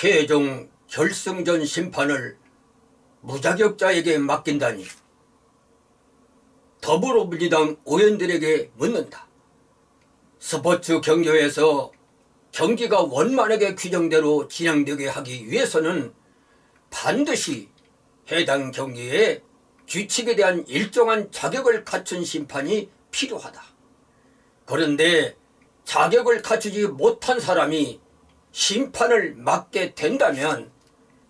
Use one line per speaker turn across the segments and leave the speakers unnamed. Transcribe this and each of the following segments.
최종 결승전 심판을 무자격자에게 맡긴다니 더불어민주당 의원들에게 묻는다. 스포츠 경기에서 경기가 원만하게 규정대로 진행되게 하기 위해서는 반드시 해당 경기에 규칙에 대한 일정한 자격을 갖춘 심판이 필요하다. 그런데 자격을 갖추지 못한 사람이 심판을 맡게 된다면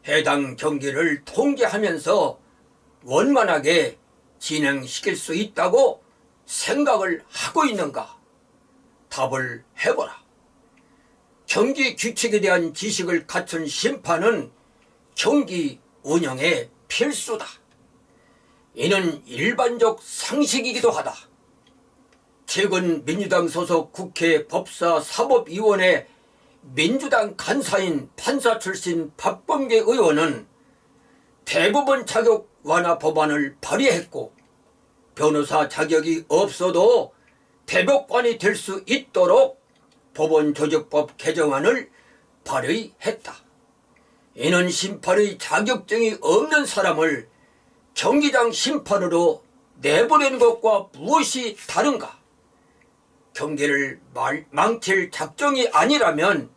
해당 경기를 통제하면서 원만하게 진행시킬 수 있다고 생각을 하고 있는가? 답을 해보라. 경기 규칙에 대한 지식을 갖춘 심판은 경기 운영에 필수다. 이는 일반적 상식이기도 하다. 최근 민주당 소속 국회 법사사법위원회 민주당 간사인 판사 출신 박범계 의원은 대법원 자격 완화 법안을 발의했고 변호사 자격이 없어도 대법관이 될 수 있도록 법원조직법 개정안을 발의했다. 이는 심판의 자격증이 없는 사람을 경기장 심판으로 내보내는 것과 무엇이 다른가? 경기를 망칠 작정이 아니라면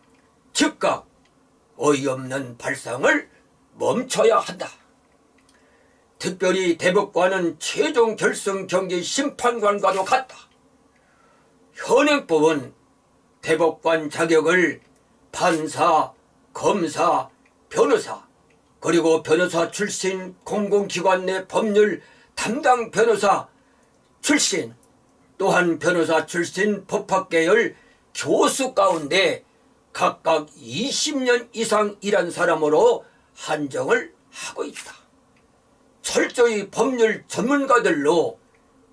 즉각 어이없는 발상을 멈춰야 한다. 특별히 대법관은 최종 결승 경기 심판관과도 같다. 현행법은 대법관 자격을 판사, 검사, 변호사, 그리고 변호사 출신 공공기관 내 법률 담당 변호사 출신, 또한 변호사 출신 법학계열 교수 가운데 각각 20년 이상 일한 사람으로 한정을 하고 있다. 철저히 법률 전문가들로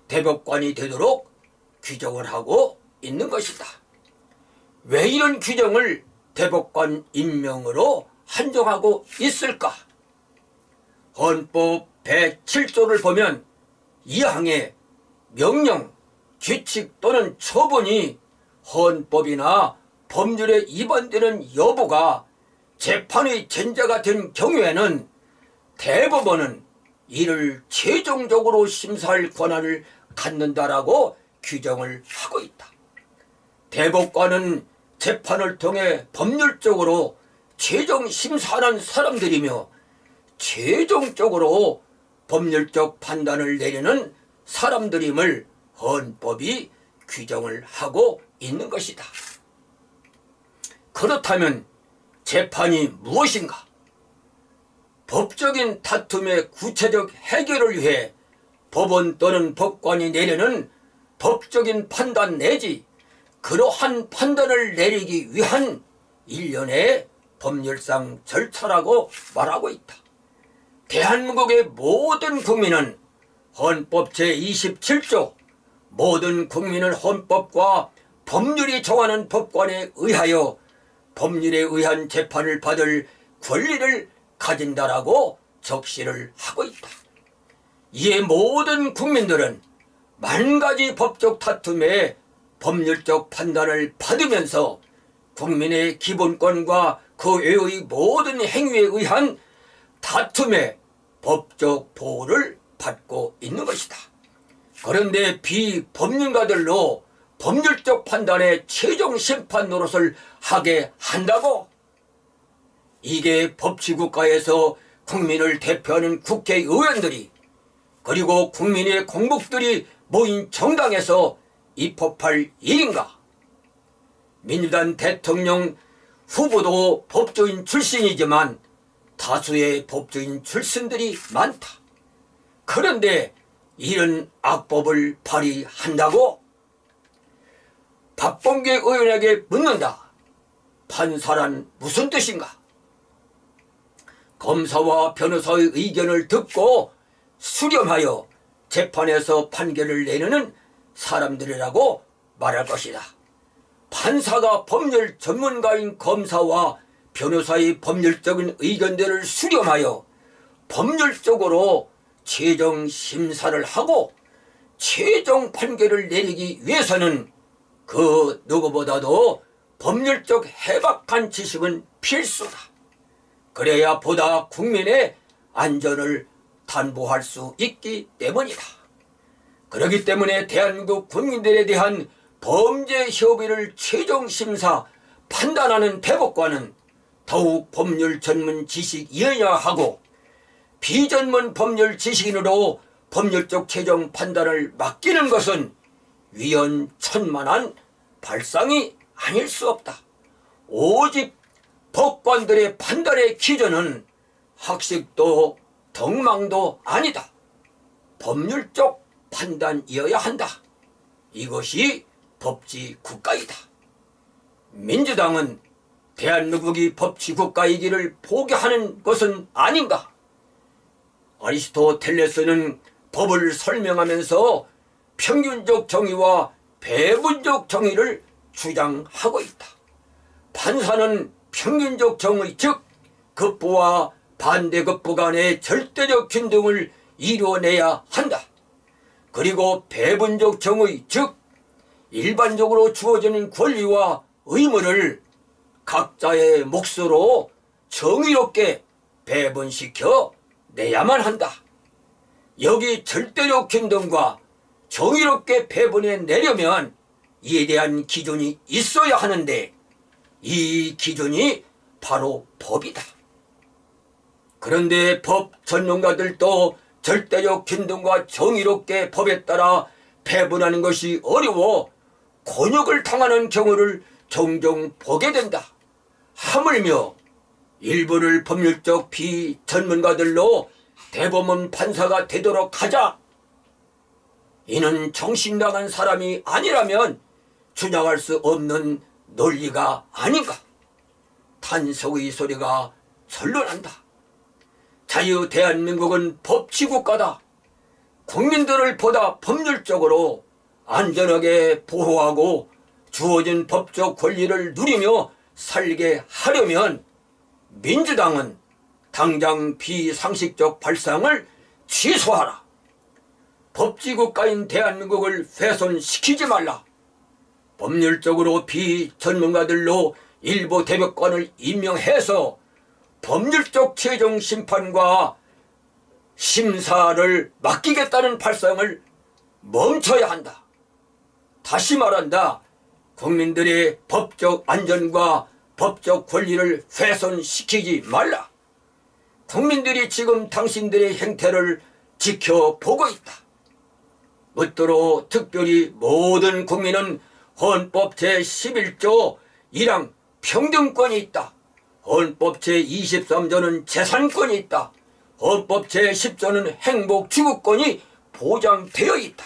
대법관이 되도록 규정을 하고 있는 것이다. 왜 이런 규정을 대법관 임명으로 한정하고 있을까? 헌법 107조를 보면 이 항에 명령, 규칙 또는 처분이 헌법이나 법률에 위반되는 여부가 재판의 전제가 된 경우에는 대법원은 이를 최종적으로 심사할 권한을 갖는다라고 규정을 하고 있다. 대법관은 재판을 통해 법률적으로 최종 심사하는 사람들이며 최종적으로 법률적 판단을 내리는 사람들임을 헌법이 규정을 하고 있는 것이다. 그렇다면 재판이 무엇인가? 법적인 다툼의 구체적 해결을 위해 법원 또는 법관이 내리는 법적인 판단 내지 그러한 판단을 내리기 위한 일련의 법률상 절차라고 말하고 있다. 대한민국의 모든 국민은 헌법 제27조 모든 국민은 헌법과 법률이 정하는 법관에 의하여 법률에 의한 재판을 받을 권리를 가진다라고 적시를 하고 있다. 이에 모든 국민들은 만가지 법적 다툼의 법률적 판단을 받으면서 국민의 기본권과 그 외의 모든 행위에 의한 다툼의 법적 보호를 받고 있는 것이다. 그런데 비법률가들로 법률적 판단의 최종 심판 노릇을 하게 한다고? 이게 법치국가에서 국민을 대표하는 국회의원들이 그리고 국민의 공복들이 모인 정당에서 입법할 일인가? 민주당 대통령 후보도 법조인 출신이지만 다수의 법조인 출신들이 많다. 그런데 이런 악법을 발의한다고? 박범계 의원에게 묻는다. 판사란 무슨 뜻인가? 검사와 변호사의 의견을 듣고 수렴하여 재판에서 판결을 내리는 사람들이라고 말할 것이다. 판사가 법률 전문가인 검사와 변호사의 법률적인 의견들을 수렴하여 법률적으로 최종 심사를 하고 최종 판결을 내리기 위해서는 그 누구보다도 법률적 해박한 지식은 필수다. 그래야 보다 국민의 안전을 담보할 수 있기 때문이다. 그렇기 때문에 대한민국 국민들에 대한 범죄 협의를 최종 심사 판단하는 대법관은 더욱 법률 전문 지식이어야 하고 비전문 법률 지식인으로 법률적 최종 판단을 맡기는 것은 위헌천만한 발상이 아닐 수 없다. 오직 법관들의 판단의 기준은 학식도 덕망도 아니다. 법률적 판단이어야 한다. 이것이 법치 국가이다. 민주당은 대한민국이 법치 국가이기를 포기하는 것은 아닌가? 아리스토텔레스는 법을 설명하면서 평균적 정의와 배분적 정의를 주장하고 있다. 판사는 평균적 정의, 즉 급부와 반대급부 간의 절대적 균등을 이루어내야 한다. 그리고 배분적 정의, 즉 일반적으로 주어지는 권리와 의무를 각자의 몫으로 정의롭게 배분시켜 내야만 한다. 여기 절대적 균등과 정의롭게 배분해 내려면 이에 대한 기준이 있어야 하는데 이 기준이 바로 법이다. 그런데 법 전문가들도 절대적 균등과 정의롭게 법에 따라 배분하는 것이 어려워 곤욕을 당하는 경우를 종종 보게 된다. 하물며 일부를 법률적 비전문가들로 대법원 판사가 되도록 하자. 이는 정신나간 사람이 아니라면 주장할 수 없는 논리가 아닌가. 탄석의 소리가 절로 난다. 자유 대한민국은 법치국가다. 국민들을 보다 법률적으로 안전하게 보호하고 주어진 법적 권리를 누리며 살게 하려면 민주당은 당장 비상식적 발상을 취소하라. 법치국가인 대한민국을 훼손시키지 말라. 법률적으로 비전문가들로 일부 대법관을 임명해서 법률적 최종 심판과 심사를 맡기겠다는 발상을 멈춰야 한다. 다시 말한다. 국민들의 법적 안전과 법적 권리를 훼손시키지 말라. 국민들이 지금 당신들의 행태를 지켜보고 있다. 무엇으로 특별히 모든 국민은 헌법 제11조 1항 평등권이 있다. 헌법 제23조는 재산권이 있다. 헌법 제10조는 행복추구권이 보장되어 있다.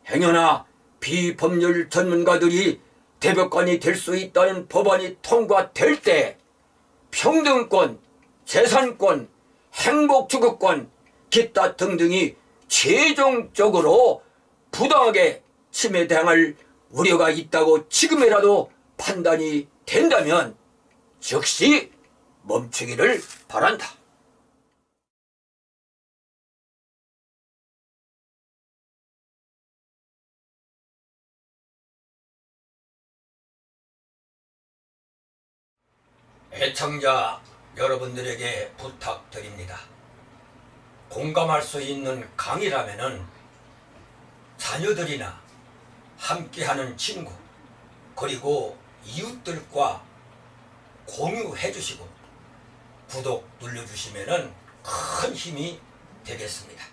행여나 비법률 전문가들이 대법관이 될 수 있다는 법안이 통과될 때 평등권, 재산권, 행복추구권, 기타 등등이 최종적으로 부당하게 침해당할 우려가 있다고 지금이라도 판단이 된다면 즉시 멈추기를 바란다. 애청자 여러분들에게 부탁드립니다. 공감할 수 있는 강의라면은 자녀들이나 함께하는 친구 그리고 이웃들과 공유해 주시고 구독 눌러주시면은 큰 힘이 되겠습니다.